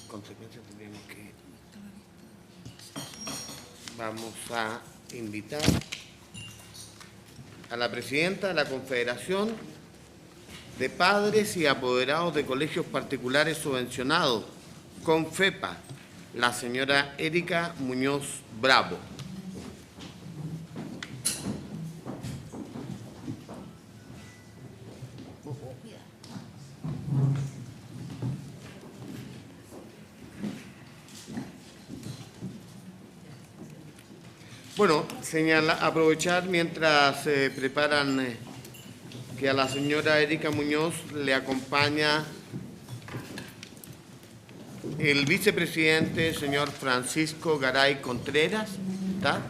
consecuencia tenemos que... Vamos a invitar a la presidenta de la Confederación de Padres y Apoderados de Colegios Particulares Subvencionados, CONFEPA, la señora Erika Muñoz Bravo. Bueno, aprovechar mientras se preparan que a la señora Erika Muñoz le acompaña el vicepresidente, señor Francisco Garay Contreras, ¿está?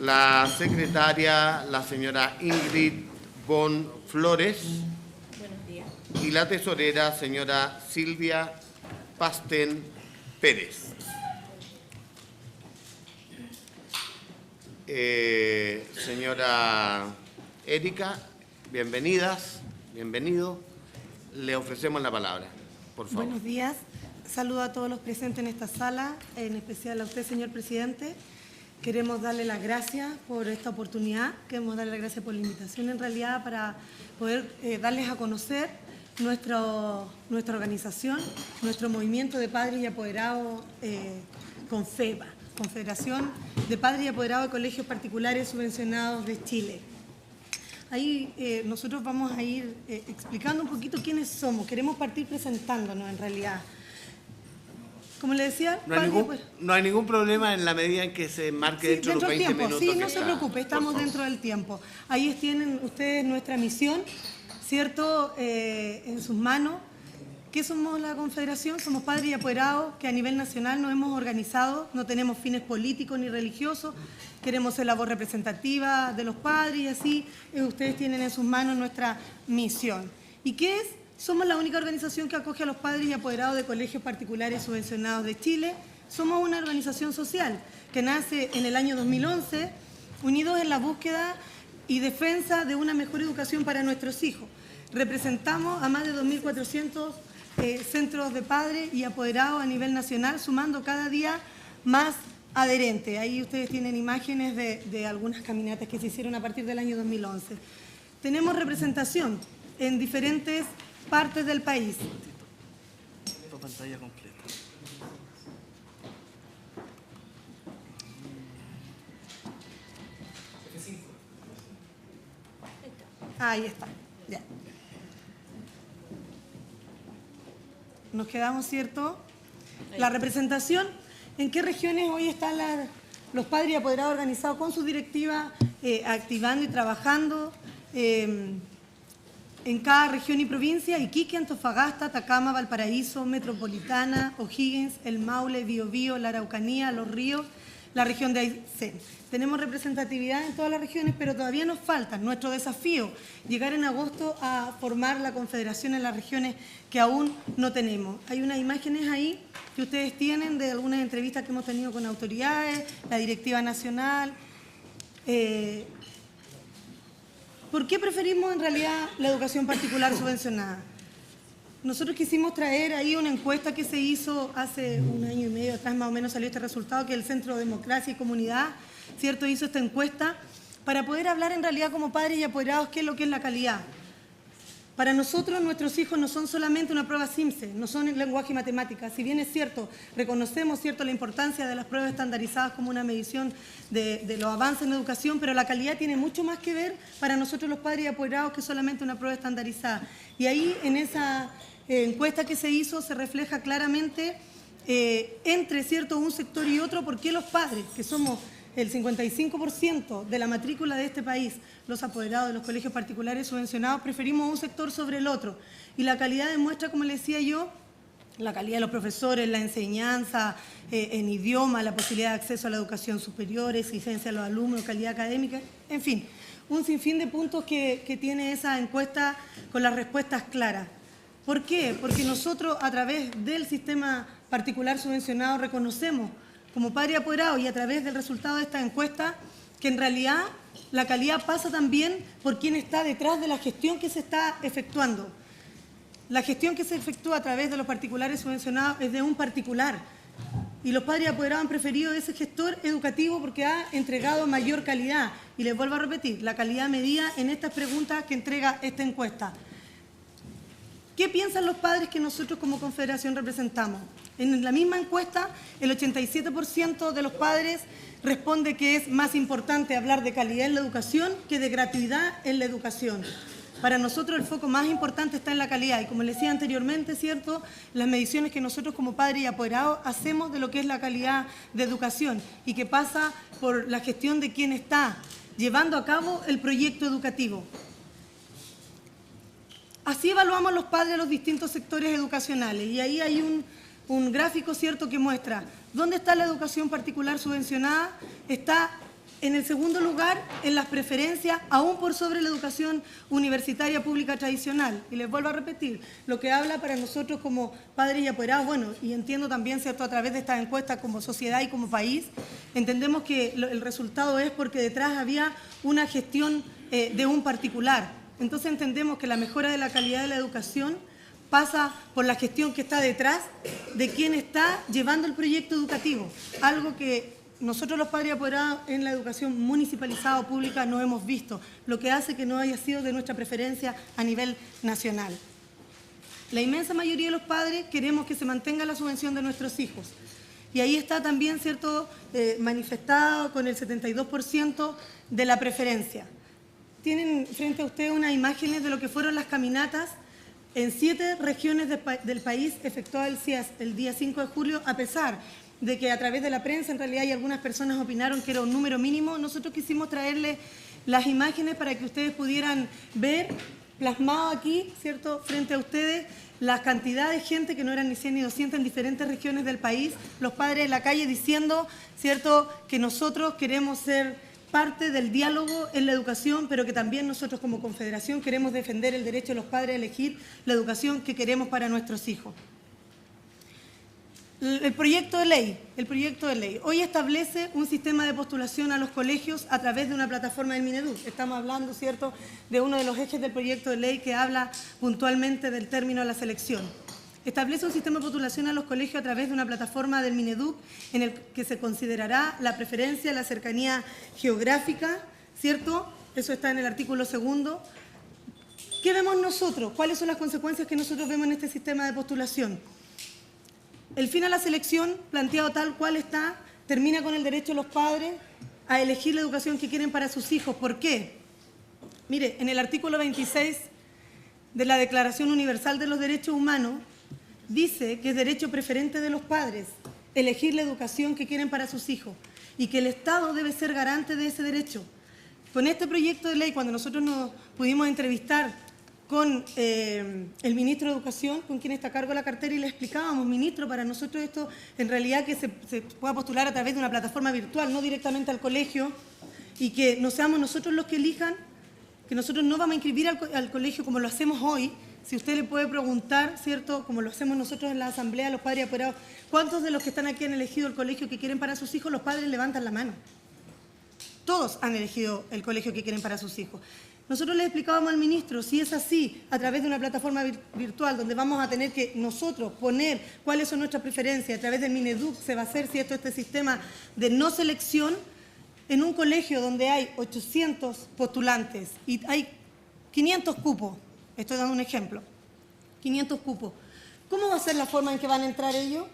La secretaria, la señora Ingrid Bon Flores. Buenos días. Y la tesorera, señora Silvia Pastén Pérez. Señora Erika, bienvenidas, bienvenido. Le ofrecemos la palabra, por favor. Buenos días. Saludo a todos los presentes en esta sala, en especial a usted, señor presidente. Queremos darle las gracias por esta oportunidad, queremos darle las gracias por la invitación, en realidad, para poder darles a conocer nuestra organización, nuestro movimiento de padres y apoderados CONFEPA, Confederación de Padres y Apoderados de Colegios Particulares Subvencionados de Chile. Ahí nosotros vamos a ir explicando un poquito quiénes somos. Queremos partir presentándonos, en realidad. Como le decía... No hay ningún problema en la medida en que se marque dentro de los 20 minutos. Sí, no se preocupe, estamos dentro del tiempo. Ahí tienen ustedes nuestra misión, ¿cierto?, en sus manos. ¿Qué somos la Confederación? Somos padres y apoderados que a nivel nacional nos hemos organizado, no tenemos fines políticos ni religiosos, queremos ser la voz representativa de los padres y así ustedes tienen en sus manos nuestra misión. ¿Y qué es? Somos la única organización que acoge a los padres y apoderados de colegios particulares subvencionados de Chile. Somos una organización social que nace en el año 2011, unidos en la búsqueda y defensa de una mejor educación para nuestros hijos. Representamos a más de 2.400 centros de padres y apoderados a nivel nacional, sumando cada día más adherentes. Ahí ustedes tienen imágenes de algunas caminatas que se hicieron a partir del año 2011. Tenemos representación en diferentes partes del país. Pantalla completa. Ahí está, ya. Nos quedamos, ¿cierto? La representación, ¿en qué regiones hoy están los padres y apoderados organizados con sus directivas, activando y trabajando en cada región y provincia? Iquique, Antofagasta, Atacama, Valparaíso, Metropolitana, O'Higgins, El Maule, Biobío, la Araucanía, Los Ríos, la región de Aysén. Tenemos representatividad en todas las regiones, pero todavía nos falta. Nuestro desafío, llegar en agosto a formar la confederación en las regiones que aún no tenemos. Hay unas imágenes ahí que ustedes tienen de algunas entrevistas que hemos tenido con autoridades, la directiva nacional. ¿Por qué preferimos en realidad la educación particular subvencionada? Nosotros quisimos traer ahí una encuesta que se hizo hace un año y medio atrás, más o menos salió este resultado, que el Centro de Democracia y Comunidad, ¿cierto?, hizo esta encuesta para poder hablar en realidad como padres y apoderados qué es lo que es la calidad. Para nosotros, nuestros hijos no son solamente una prueba SIMSE, no son el lenguaje y matemáticas. Si bien es cierto, reconocemos, ¿cierto?, la importancia de las pruebas estandarizadas como una medición de los avances en educación, pero la calidad tiene mucho más que ver para nosotros los padres y apoderados que solamente una prueba estandarizada. Y ahí, en esa encuesta que se hizo, se refleja claramente entre, ¿cierto?, un sector y otro, por qué los padres, que somos el 55% de la matrícula de este país, los apoderados de los colegios particulares subvencionados, preferimos un sector sobre el otro. Y la calidad demuestra, como les decía yo, la calidad de los profesores, la enseñanza en idioma, la posibilidad de acceso a la educación superior, exigencia a los alumnos, calidad académica, en fin, un sinfín de puntos que tiene esa encuesta con las respuestas claras. ¿Por qué? Porque nosotros, a través del sistema particular subvencionado, reconocemos como padre y apoderado y a través del resultado de esta encuesta que en realidad la calidad pasa también por quién está detrás de la gestión que se está efectuando. La gestión que se efectúa a través de los particulares subvencionados es de un particular. Y los padres y apoderados han preferido ese gestor educativo porque ha entregado mayor calidad. Y les vuelvo a repetir, la calidad medida en estas preguntas que entrega esta encuesta. ¿Qué piensan los padres que nosotros como Confederación representamos? En la misma encuesta, el 87% de los padres responde que es más importante hablar de calidad en la educación que de gratuidad en la educación. Para nosotros el foco más importante está en la calidad y como les decía anteriormente, ¿cierto? Las mediciones que nosotros como padres y apoderados hacemos de lo que es la calidad de educación y que pasa por la gestión de quien está llevando a cabo el proyecto educativo. Así evaluamos los padres los distintos sectores educacionales y ahí hay un gráfico, ¿cierto?, que muestra dónde está la educación particular subvencionada. Está en el segundo lugar en las preferencias, aún por sobre la educación universitaria pública tradicional. Y les vuelvo a repetir, lo que habla para nosotros como padres y apoderados, bueno, y entiendo también, ¿cierto?, a través de estas encuestas como sociedad y como país, entendemos que el resultado es porque detrás había una gestión de un particular. Entonces entendemos que la mejora de la calidad de la educación pasa por la gestión que está detrás de quien está llevando el proyecto educativo, algo que nosotros los padres y apoderados en la educación municipalizada o pública no hemos visto, lo que hace que no haya sido de nuestra preferencia a nivel nacional. La inmensa mayoría de los padres queremos que se mantenga la subvención de nuestros hijos. Y ahí está también, ¿cierto?, manifestado con el 72% de la preferencia. Tienen frente a ustedes unas imágenes de lo que fueron las caminatas en 7 regiones del país efectuadas el día 5 de julio, a pesar de que a través de la prensa en realidad hay algunas personas opinaron que era un número mínimo. Nosotros quisimos traerles las imágenes para que ustedes pudieran ver plasmado aquí, ¿cierto?, frente a ustedes, la cantidad de gente que no eran ni 100 ni 200 en diferentes regiones del país, los padres en la calle diciendo, ¿cierto?, que nosotros queremos ser parte del diálogo en la educación, pero que también nosotros como Confederación queremos defender el derecho de los padres a elegir la educación que queremos para nuestros hijos. El proyecto de ley hoy establece un sistema de postulación a los colegios a través de una plataforma del Mineduc. Estamos hablando, ¿cierto?, de uno de los ejes del proyecto de ley que habla puntualmente del término de la selección. Establece un sistema de postulación a los colegios a través de una plataforma del Mineduc en el que se considerará la preferencia, la cercanía geográfica, ¿cierto? Eso está en el artículo 2. ¿Qué vemos nosotros? ¿Cuáles son las consecuencias que nosotros vemos en este sistema de postulación? El fin a la selección, planteado tal cual está, termina con el derecho de los padres a elegir la educación que quieren para sus hijos. ¿Por qué? Mire, en el artículo 26 de la Declaración Universal de los Derechos Humanos, dice que es derecho preferente de los padres elegir la educación que quieren para sus hijos y que el Estado debe ser garante de ese derecho. Con este proyecto de ley, cuando nosotros nos pudimos entrevistar con el ministro de Educación, con quien está a cargo de la cartera, y le explicábamos, ministro, para nosotros esto en realidad que se pueda postular a través de una plataforma virtual, no directamente al colegio, y que no seamos nosotros los que elijan, que nosotros no vamos a inscribir al colegio como lo hacemos hoy. Si usted le puede preguntar, ¿cierto?, como lo hacemos nosotros en la asamblea, los padres y apoderados, ¿cuántos de los que están aquí han elegido el colegio que quieren para sus hijos? Los padres levantan la mano. Todos han elegido el colegio que quieren para sus hijos. Nosotros le explicábamos al ministro, si es así, a través de una plataforma virtual donde vamos a tener que nosotros poner cuáles son nuestras preferencias, a través del Mineduc se va a hacer, ¿cierto?, este sistema de no selección, en un colegio donde hay 800 postulantes y hay 500 cupos. Estoy dando un ejemplo. 500 cupos. ¿Cómo va a ser la forma en que van a entrar ellos?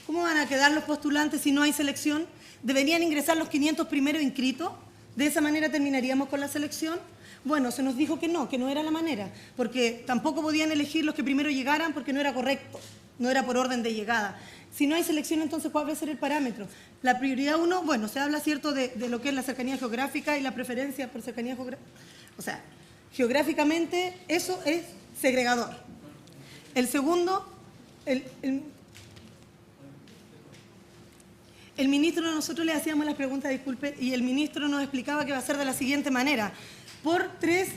¿Cómo van a quedar los postulantes si no hay selección? ¿Deberían ingresar los 500 primeros inscritos? ¿De esa manera terminaríamos con la selección? Bueno, se nos dijo que no era la manera, porque tampoco podían elegir los que primero llegaran porque no era correcto, no era por orden de llegada. Si no hay selección, entonces, ¿cuál va a ser el parámetro? La prioridad 1, bueno, se habla, ¿cierto?, de lo que es la cercanía geográfica y la preferencia por cercanía geográfica. O sea, geográficamente eso es segregador. El segundo, el ministro, nosotros le hacíamos las preguntas, disculpe, y el ministro nos explicaba que va a ser de la siguiente manera. Por 3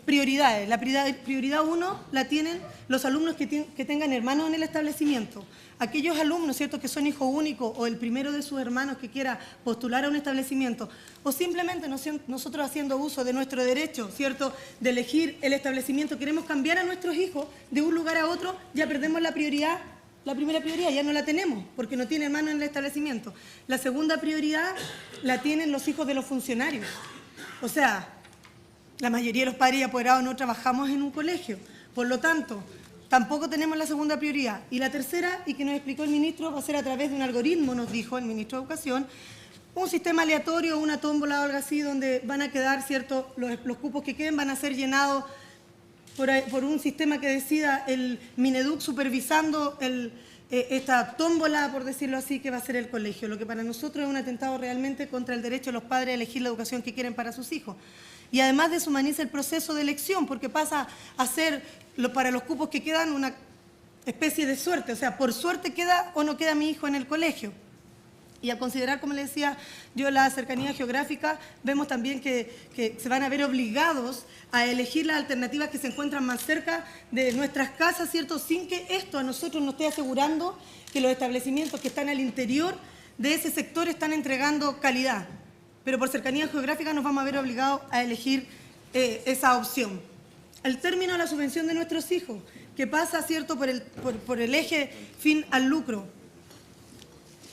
prioridades. La prioridad 1 la tienen los alumnos que tengan hermanos en el establecimiento. Aquellos alumnos, ¿cierto?, que son hijo único o el primero de sus hermanos que quiera postular a un establecimiento, o simplemente nosotros haciendo uso de nuestro derecho, ¿cierto?, de elegir el establecimiento, queremos cambiar a nuestros hijos de un lugar a otro, ya perdemos la prioridad. La primera prioridad ya no la tenemos porque no tiene hermanos en el establecimiento. La segunda prioridad la tienen los hijos de los funcionarios. O sea, la mayoría de los padres y apoderados no trabajamos en un colegio. Por lo tanto, tampoco tenemos la segunda prioridad. Y la tercera, y que nos explicó el ministro, va a ser a través de un algoritmo, nos dijo el ministro de Educación, un sistema aleatorio, una tómbola o algo así, donde van a quedar, ¿cierto?, los cupos que queden van a ser llenados por un sistema que decida el Mineduc supervisando esta tómbola, por decirlo así, que va a ser el colegio, lo que para nosotros es un atentado realmente contra el derecho de los padres a elegir la educación que quieren para sus hijos. Y además deshumaniza el proceso de elección, porque pasa a ser, para los cupos que quedan, una especie de suerte, o sea, por suerte queda o no queda mi hijo en el colegio. Y al considerar, como les decía yo, la cercanía geográfica, vemos también que se van a ver obligados a elegir las alternativas que se encuentran más cerca de nuestras casas, ¿cierto?, sin que esto a nosotros nos esté asegurando que los establecimientos que están al interior de ese sector están entregando calidad. Pero por cercanía geográfica nos vamos a ver obligados a elegir esa opción. El término de la subvención de nuestros hijos, que pasa, ¿cierto?, por el eje fin al lucro.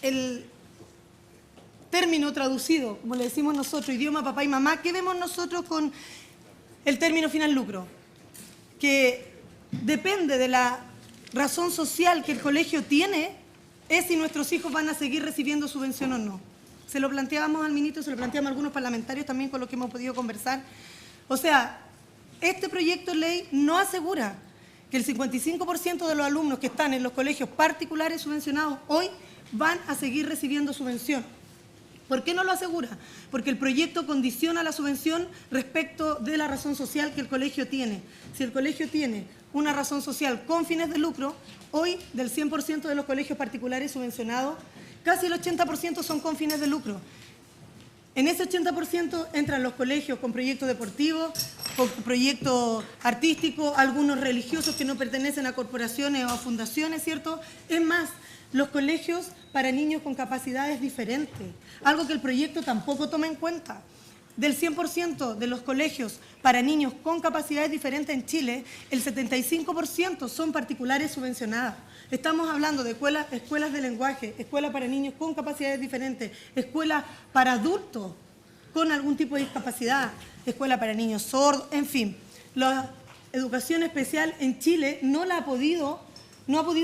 El término traducido, como le decimos nosotros, idioma papá y mamá, ¿qué vemos nosotros con el término fin al lucro? Que depende de la razón social que el colegio tiene, es si nuestros hijos van a seguir recibiendo subvención o no. Se lo planteábamos al ministro, se lo planteamos a algunos parlamentarios también con los que hemos podido conversar. O sea, este proyecto de ley no asegura que el 55% de los alumnos que están en los colegios particulares subvencionados hoy van a seguir recibiendo subvención. ¿Por qué no lo asegura? Porque el proyecto condiciona la subvención respecto de la razón social que el colegio tiene. Si el colegio tiene una razón social con fines de lucro, hoy del 100% de los colegios particulares subvencionados, casi el 80% son con fines de lucro. En ese 80% entran los colegios con proyectos deportivos, con proyectos artísticos, algunos religiosos que no pertenecen a corporaciones o a fundaciones, ¿cierto? Es más, los colegios para niños con capacidades diferentes, algo que el proyecto tampoco toma en cuenta. Del 100% de los colegios para niños con capacidades diferentes en Chile, el 75% son particulares subvencionadas. Estamos hablando de escuelas de lenguaje, escuelas para niños con capacidades diferentes, escuelas para adultos con algún tipo de discapacidad, escuela para niños sordos, en fin. La educación especial en Chile no ha podido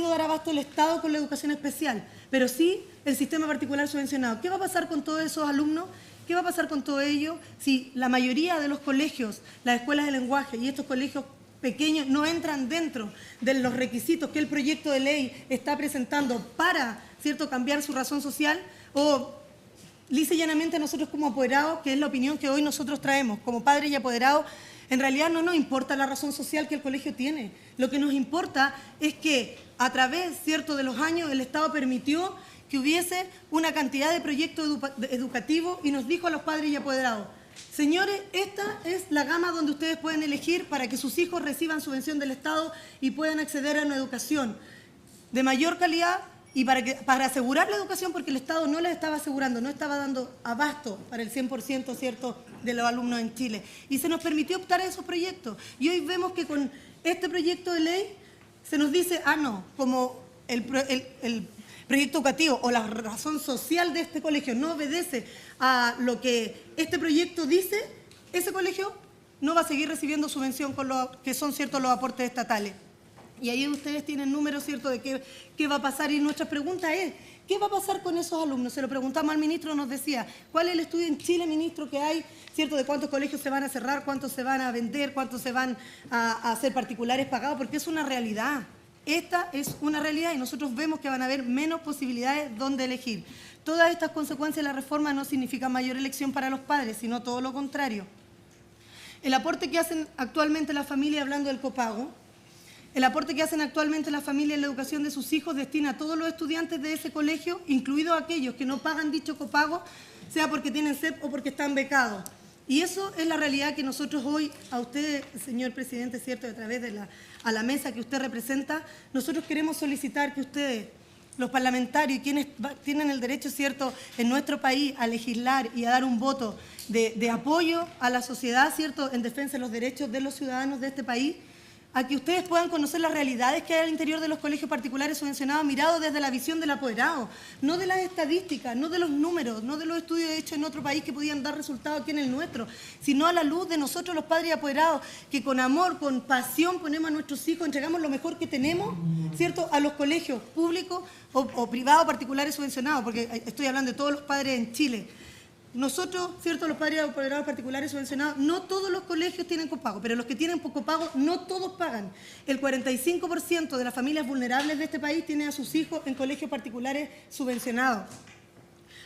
dar abasto el Estado con la educación especial, pero sí el sistema particular subvencionado. ¿Qué va a pasar con todos esos alumnos? ¿Qué va a pasar con todo ello si la mayoría de los colegios, las escuelas de lenguaje y estos colegios pequeños no entran dentro de los requisitos que el proyecto de ley está presentando para, ¿cierto?, cambiar su razón social? O lisa y llanamente nosotros como apoderados, que es la opinión que hoy nosotros traemos como padres y apoderados, en realidad no nos importa la razón social que el colegio tiene. Lo que nos importa es que a través, ¿cierto?, de los años el Estado permitió que hubiese una cantidad de proyectos educativos y nos dijo a los padres y apoderados: señores, esta es la gama donde ustedes pueden elegir para que sus hijos reciban subvención del Estado y puedan acceder a una educación de mayor calidad y para asegurar la educación, porque el Estado no les estaba asegurando, no estaba dando abasto para el 100%, ¿cierto?, de los alumnos en Chile. Y se nos permitió optar a esos proyectos. Y hoy vemos que con este proyecto de ley se nos dice, no, como el proyecto educativo o la razón social de este colegio no obedece a lo que este proyecto dice, ese colegio no va a seguir recibiendo subvención con lo que son, ¿cierto?, los aportes estatales. Y ahí ustedes tienen números, ¿cierto?, de qué va a pasar. Y nuestra pregunta es, ¿qué va a pasar con esos alumnos? Se lo preguntamos al ministro, nos decía, ¿cuál es el estudio en Chile, ministro, que hay, ¿cierto?, de cuántos colegios se van a cerrar, cuántos se van a vender, cuántos se van a hacer particulares pagados, porque es una realidad. Esta es una realidad y nosotros vemos que van a haber menos posibilidades donde elegir. Todas estas consecuencias de la reforma no significan mayor elección para los padres, sino todo lo contrario. El aporte que hacen actualmente las familias, hablando del copago, el aporte que hacen actualmente las familias en la educación de sus hijos destina a todos los estudiantes de ese colegio, incluidos aquellos que no pagan dicho copago, sea porque tienen SEP o porque están becados. Y eso es la realidad que nosotros hoy, a usted, señor presidente, ¿cierto?, a través de a la mesa que usted representa, nosotros queremos solicitar que ustedes, los parlamentarios, quienes tienen el derecho, ¿cierto?, en nuestro país a legislar y a dar un voto de apoyo a la sociedad, ¿cierto?, en defensa de los derechos de los ciudadanos de este país, a que ustedes puedan conocer las realidades que hay al interior de los colegios particulares subvencionados, mirado desde la visión del apoderado, no de las estadísticas, no de los números, no de los estudios hechos en otro país que podían dar resultados aquí en el nuestro, sino a la luz de nosotros los padres y apoderados, que con amor, con pasión ponemos a nuestros hijos, entregamos lo mejor que tenemos, ¿cierto?, a los colegios públicos o privados particulares subvencionados, porque estoy hablando de todos los padres en Chile. Nosotros, ¿cierto?, los padres y apoderados particulares subvencionados, no todos los colegios tienen copago, pero los que tienen copago no todos pagan. El 45% de las familias vulnerables de este país tienen a sus hijos en colegios particulares subvencionados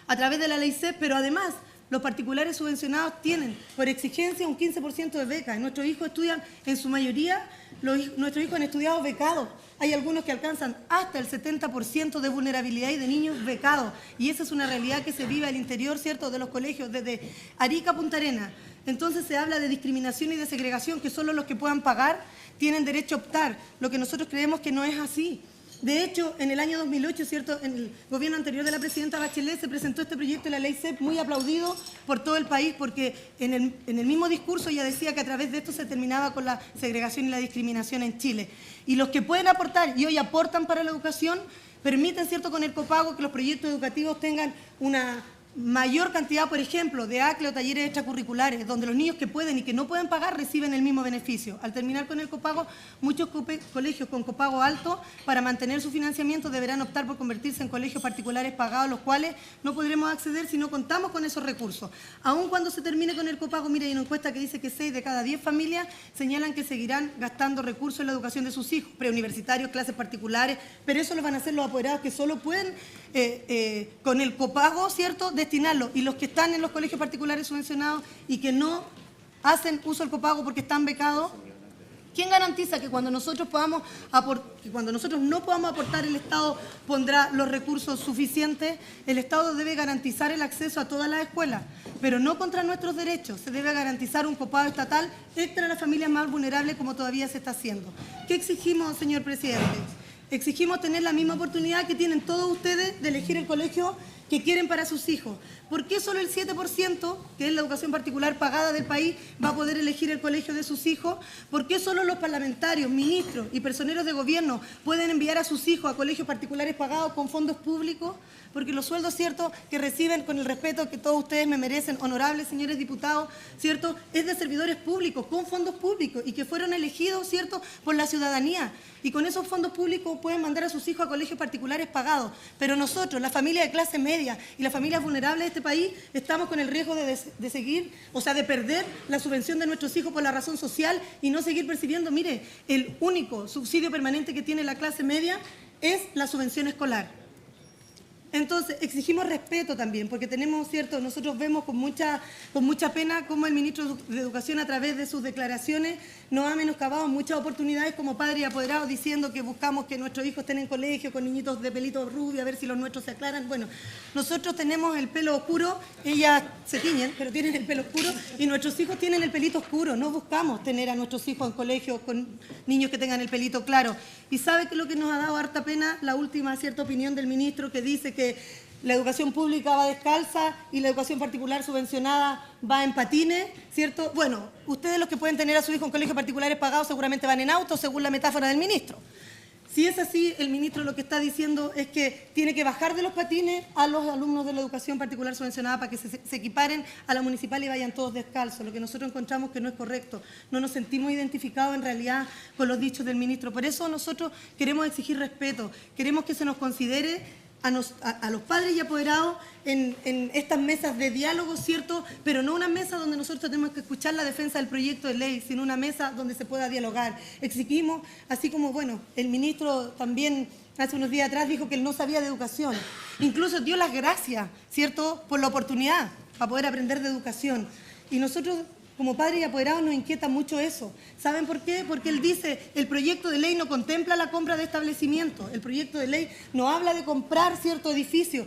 a través de la ley CEP, pero además los particulares subvencionados tienen por exigencia un 15% de becas. Nuestros hijos estudian, en su mayoría, nuestros hijos han estudiado becados. Hay algunos que alcanzan hasta el 70% de vulnerabilidad y de niños becados. Y esa es una realidad que se vive al interior, ¿cierto?, de los colegios, desde Arica a Punta Arenas. Entonces se habla de discriminación y de segregación, que solo los que puedan pagar tienen derecho a optar, lo que nosotros creemos que no es así. De hecho, en el año 2008, ¿cierto?, en el gobierno anterior de la presidenta Bachelet se presentó este proyecto de la ley CEP, muy aplaudido por todo el país, porque en el mismo discurso ella decía que a través de esto se terminaba con la segregación y la discriminación en Chile. Y los que pueden aportar y hoy aportan para la educación, permiten, ¿cierto?, con el copago que los proyectos educativos tengan una mayor cantidad, por ejemplo, de ACLE o talleres extracurriculares, donde los niños que pueden y que no pueden pagar reciben el mismo beneficio. Al terminar con el copago, muchos colegios con copago alto, para mantener su financiamiento, deberán optar por convertirse en colegios particulares pagados, los cuales no podremos acceder si no contamos con esos recursos. Aun cuando se termine con el copago, mire, hay una encuesta que dice que 6 de cada 10 familias señalan que seguirán gastando recursos en la educación de sus hijos, preuniversitarios, clases particulares, pero eso lo van a hacer los apoderados que solo pueden, con el copago, ¿cierto?, destinarlo. Y los que están en los colegios particulares subvencionados y que no hacen uso del copago porque están becados, ¿quién garantiza que cuando nosotros no podamos aportar, el Estado pondrá los recursos suficientes? El Estado debe garantizar el acceso a todas las escuelas, pero no contra nuestros derechos. Se debe garantizar un copago estatal extra a las familias más vulnerables, como todavía se está haciendo. ¿Qué exigimos, señor presidente? Exigimos tener la misma oportunidad que tienen todos ustedes de elegir el colegio que quieren para sus hijos. ¿Por qué solo el 7%, que es la educación particular pagada del país, va a poder elegir el colegio de sus hijos? ¿Por qué solo los parlamentarios, ministros y personeros de gobierno pueden enviar a sus hijos a colegios particulares pagados con fondos públicos? Porque los sueldos, ¿cierto?, que reciben, con el respeto que todos ustedes me merecen, honorables señores diputados, ¿cierto?, es de servidores públicos, con fondos públicos, y que fueron elegidos, ¿cierto?, por la ciudadanía. Y con esos fondos públicos pueden mandar a sus hijos a colegios particulares pagados. Pero nosotros, la familia de clase media y las familias vulnerables de este país, estamos con el riesgo de seguir, o sea, de perder la subvención de nuestros hijos por la razón social y no seguir percibiendo. Mire, el único subsidio permanente que tiene la clase media es la subvención escolar. Entonces, exigimos respeto también, porque tenemos, ¿cierto?, nosotros vemos con mucha pena cómo el ministro de Educación, a través de sus declaraciones, nos ha menoscabado muchas oportunidades como padres y apoderados, diciendo que buscamos que nuestros hijos estén en colegio con niñitos de pelito rubio, a ver si los nuestros se aclaran. Bueno, nosotros tenemos el pelo oscuro, ellas se tiñen, pero tienen el pelo oscuro, y nuestros hijos tienen el pelito oscuro. No buscamos tener a nuestros hijos en colegios con niños que tengan el pelito claro. Y ¿sabe qué es lo que nos ha dado harta pena? La última, ¿cierta?, opinión del ministro, que dice que la educación pública va descalza y la educación particular subvencionada va en patines, ¿cierto? Bueno, ustedes, los que pueden tener a su hijo en colegios particulares pagados, seguramente van en auto, según la metáfora del ministro. Si es así, el ministro lo que está diciendo es que tiene que bajar de los patines a los alumnos de la educación particular subvencionada para que se equiparen a la municipal y vayan todos descalzos, lo que nosotros encontramos que no es correcto. No nos sentimos identificados en realidad con los dichos del ministro. Por eso nosotros queremos exigir respeto, queremos que se nos considere a los padres y apoderados en estas mesas de diálogo, ¿cierto? Pero no una mesa donde nosotros tenemos que escuchar la defensa del proyecto de ley, sino una mesa donde se pueda dialogar. Exigimos, así como, bueno, el ministro también hace unos días atrás dijo que él no sabía de educación. Incluso dio las gracias, ¿cierto?, por la oportunidad para poder aprender de educación. Y nosotros, como padres y apoderados, nos inquieta mucho eso. ¿Saben por qué? Porque él dice, el proyecto de ley no contempla la compra de establecimientos, el proyecto de ley no habla de comprar cierto edificio.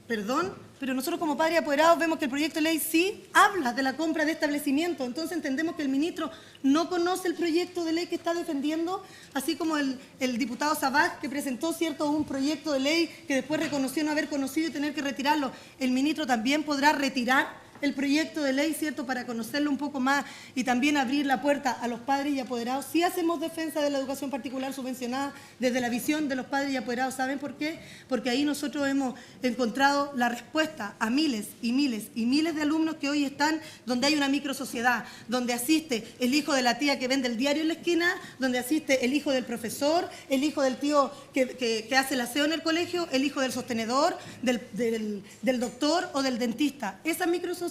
Perdón, pero nosotros como padres apoderados vemos que el proyecto de ley sí habla de la compra de establecimientos. Entonces entendemos que el ministro no conoce el proyecto de ley que está defendiendo, así como el diputado Sabaj, que presentó, ¿cierto?, un proyecto de ley que después reconoció no haber conocido y tener que retirarlo. El ministro también podrá retirar el proyecto de ley, ¿cierto?, para conocerlo un poco más y también abrir la puerta a los padres y apoderados. Sí hacemos defensa de la educación particular subvencionada desde la visión de los padres y apoderados. ¿Saben por qué? Porque ahí nosotros hemos encontrado la respuesta a miles y miles y miles de alumnos que hoy están donde hay una microsociedad, donde asiste el hijo de la tía que vende el diario en la esquina, donde asiste el hijo del profesor, el hijo del tío que hace el aseo en el colegio, el hijo del sostenedor, del doctor o del dentista. Esa microsociedad,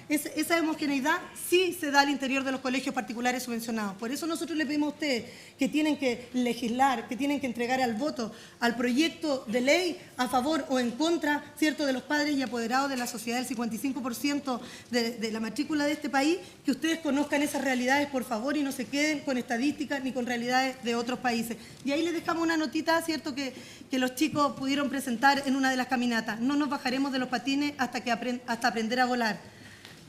esa homogeneidad sí se da al interior de los colegios particulares subvencionados. Por eso nosotros le pedimos a ustedes que tienen que legislar, que tienen que entregar al voto al proyecto de ley a favor o en contra, ¿cierto?, de los padres y apoderados de la sociedad del 55% de la matrícula de este país, que ustedes conozcan esas realidades, por favor, y no se queden con estadísticas ni con realidades de otros países. Y ahí les dejamos una notita, ¿cierto?, que los chicos pudieron presentar en una de las caminatas. No nos bajaremos de los patines hasta aprender a volar.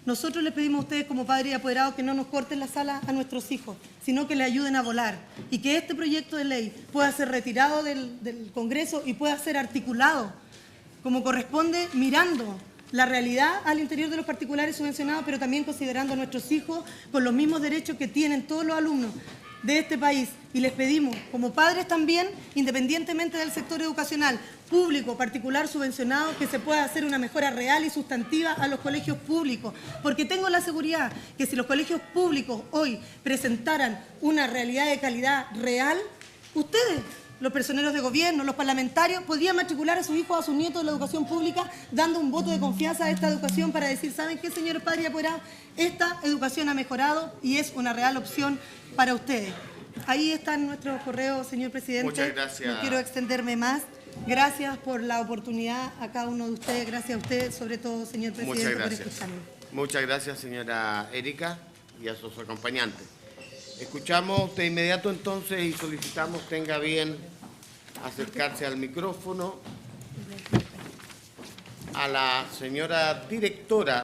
Nosotros les pedimos a ustedes como padres y apoderados que no nos corten las alas a nuestros hijos, sino que le ayuden a volar y que este proyecto de ley pueda ser retirado del Congreso y pueda ser articulado como corresponde, mirando la realidad al interior de los particulares subvencionados, pero también considerando a nuestros hijos con los mismos derechos que tienen todos los alumnos de este país. Y les pedimos, como padres también, independientemente del sector educacional, público, particular, subvencionado, que se pueda hacer una mejora real y sustantiva a los colegios públicos. Porque tengo la seguridad que si los colegios públicos hoy presentaran una realidad de calidad real, ustedes, los personeros de gobierno, los parlamentarios, podrían matricular a sus hijos, a sus nietos de la educación pública, dando un voto de confianza a esta educación para decir, ¿saben qué, señores padres y apoderados? Esta educación ha mejorado y es una real opción para ustedes. Ahí están nuestros correos, señor presidente. Muchas gracias. No quiero extenderme más. Gracias por la oportunidad a cada uno de ustedes. Gracias a usted, sobre todo, señor presidente, por escucharme. Muchas gracias, señora Erika, y a sus acompañantes. Escuchamos de inmediato entonces y solicitamos tenga bien acercarse al micrófono a la señora directora